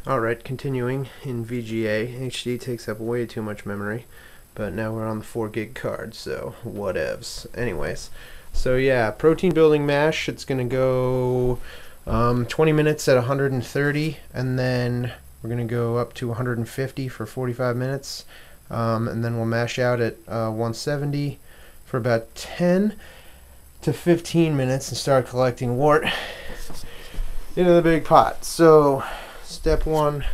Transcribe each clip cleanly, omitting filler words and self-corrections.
Alright, continuing in VGA. HD takes up way too much memory, but now we're on the 4 gig card, so whatevs. Anyways, so yeah, protein building mash, it's gonna go 20 minutes at 130, and then we're gonna go up to 150 for 45 minutes, and then we'll mash out at 170 for about 10 to 15 minutes and start collecting wort into the big pot. So step one,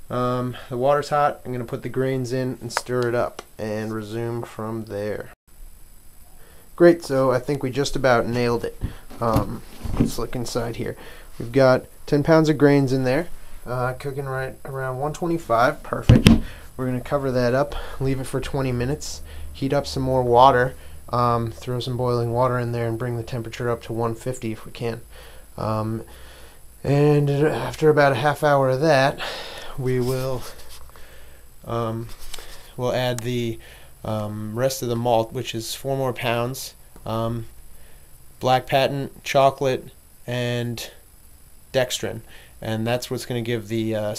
the water's hot. I'm going to put the grains in and stir it up and resume from there. Great, so I think we just about nailed it. Let's look inside here. We've got 10 pounds of grains in there, cooking right around 125. Perfect. We're going to cover that up, leave it for 20 minutes, heat up some more water, throw some boiling water in there and bring the temperature up to 150 if we can. And after about a half hour of that, we will we'll add the rest of the malt, which is 4 more pounds, black patent, chocolate, and dextrin, and that's what's going to give the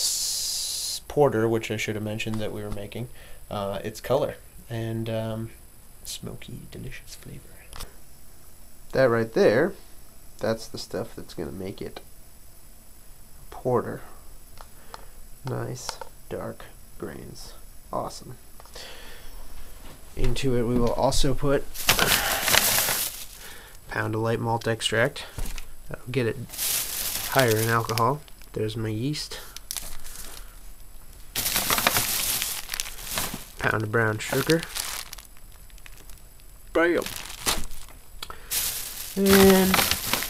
porter, which I should have mentioned that we were making, its color and smoky, delicious flavor. That right there, that's the stuff that's going to make it porter. Nice dark grains. Awesome. Into it we will also put a pound of light malt extract. That'll get it higher in alcohol. There's my yeast. Pound of brown sugar. Bam! And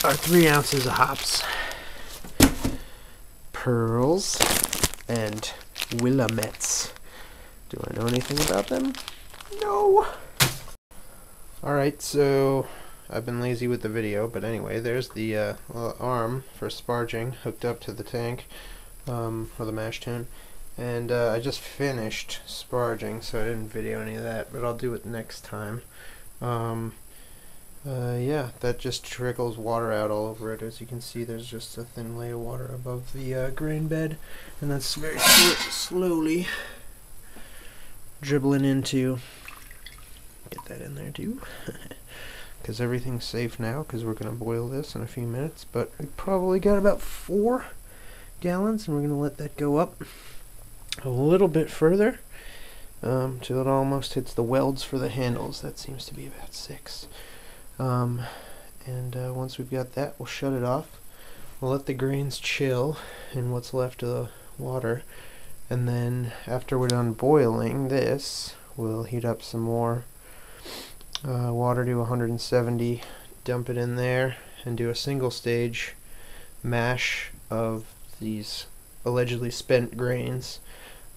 our 3 ounces of hops. Pearls and Willamettes. Do I know anything about them? No! Alright, so I've been lazy with the video, but anyway, there's the arm for sparging hooked up to the tank, or the mash tun, and I just finished sparging, so I didn't video any of that, but I'll do it next time. Yeah, that just trickles water out all over it. As you can see, there's just a thin layer of water above the grain bed, and that's very slowly dribbling into. Get that in there too, because everything's safe now, because we're going to boil this in a few minutes, but we probably got about 4 gallons, and we're going to let that go up a little bit further till it almost hits the welds for the handles. That seems to be about 6. Once we've got that, we'll shut it off. We'll let the grains chill in what's left of the water, and then after we're done boiling this, we'll heat up some more water to 170, dump it in there, and do a single stage mash of these allegedly spent grains,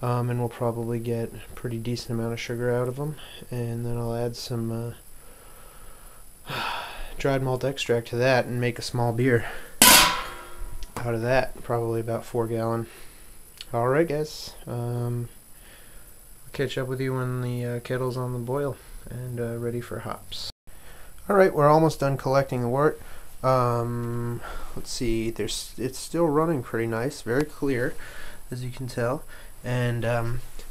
and we'll probably get a pretty decent amount of sugar out of them, and then I'll add some dried malt extract to that and make a small beer out of that, probably about 4 gallon. Alright guys, I'll catch up with you when the kettle's on the boil and ready for hops. Alright, we're almost done collecting the wort. Let's see, it's still running pretty nice, very clear as you can tell, and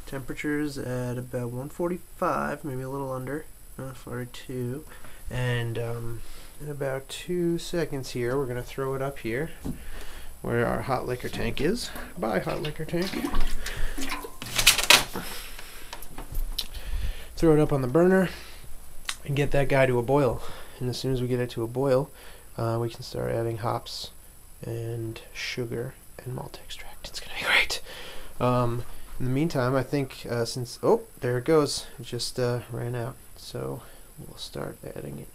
temperatures at about 145, maybe a little under, 42. And in about 2 seconds here, we're going to throw it up here where our hot liquor tank is. Bye, hot liquor tank. Throw it up on the burner and get that guy to a boil. And as soon as we get it to a boil, we can start adding hops and sugar and malt extract. It's going to be great. In the meantime, I think since... Oh, there it goes. It just ran out. So we'll start adding it.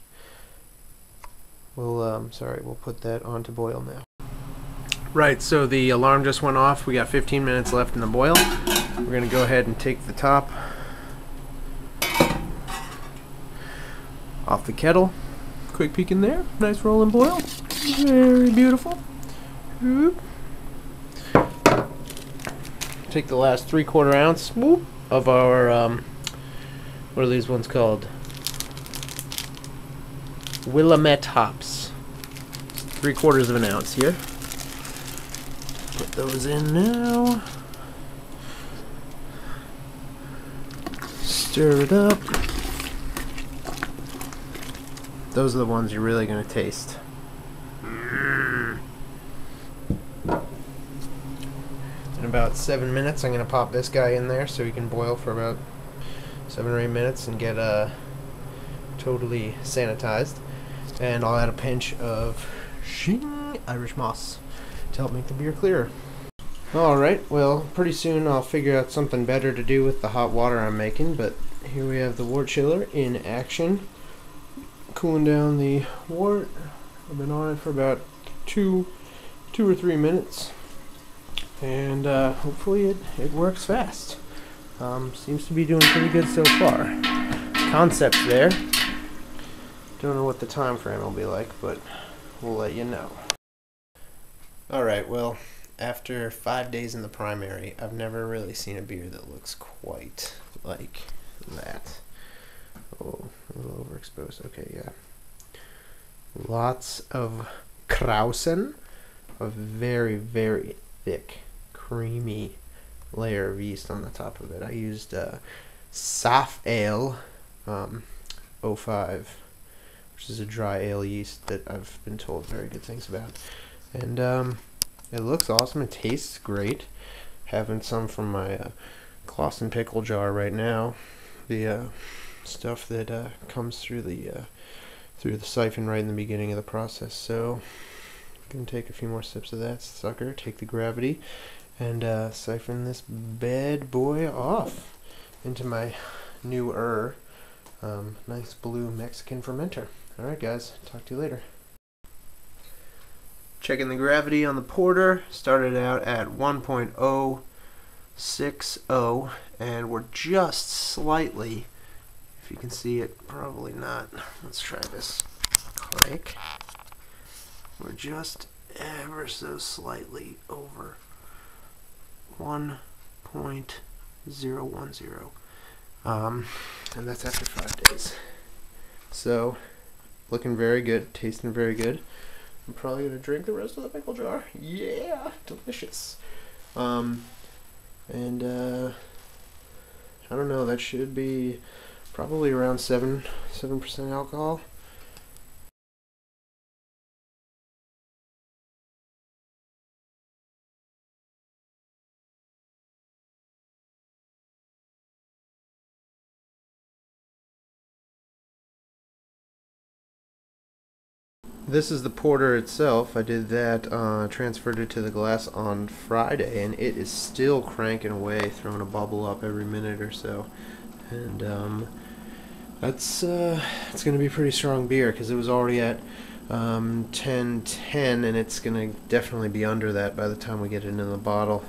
We'll put that on to boil now. Right, so the alarm just went off. We got 15 minutes left in the boil. We're going to go ahead and take the top off the kettle. Quick peek in there. Nice rolling boil. Very beautiful. Take the last 3/4 ounce of our, what are these ones called? Willamette hops. 3/4 of an ounce here. Put those in now. Stir it up. Those are the ones you're really going to taste. In about 7 minutes, I'm going to pop this guy in there so he can boil for about 7 or 8 minutes and get totally sanitized. And I'll add a pinch of Irish moss to help make the beer clearer. Alright, well, pretty soon I'll figure out something better to do with the hot water I'm making, but here we have the wort chiller in action. Cooling down the wort. I've been on it for about two or 3 minutes, and hopefully it works fast. Seems to be doing pretty good so far. Concept's there. Don't know what the time frame will be like, but we'll let you know. Alright, well, after 5 days in the primary, I've never really seen a beer that looks quite like that. Oh, a little overexposed. Okay, yeah. Lots of Krausen, a very, very thick, creamy layer of yeast on the top of it. I used Saf Ale 05, which is a dry ale yeast that I've been told very good things about. And it looks awesome. It tastes great. Having some from my Clausen pickle jar right now. The stuff that comes through the siphon right in the beginning of the process. So I'm gonna take a few more sips of that sucker, take the gravity, and siphon this bad boy off into my newer nice blue Mexican fermenter. Alright guys, talk to you later. Checking the gravity on the porter, started out at 1.060, and we're just slightly, if you can see it, probably not. Let's try this. Crank. We're just ever so slightly over 1.010. And that's after 5 days. So, looking very good, tasting very good. I'm probably going to drink the rest of the pickle jar. Yeah, delicious. And I don't know, that should be probably around 7% alcohol. This is the porter itself. I did that, transferred it to the glass on Friday, and it is still cranking away, throwing a bubble up every minute or so. And it's going to be pretty strong beer because it was already at 10.10, and it's going to definitely be under that by the time we get it in the bottle.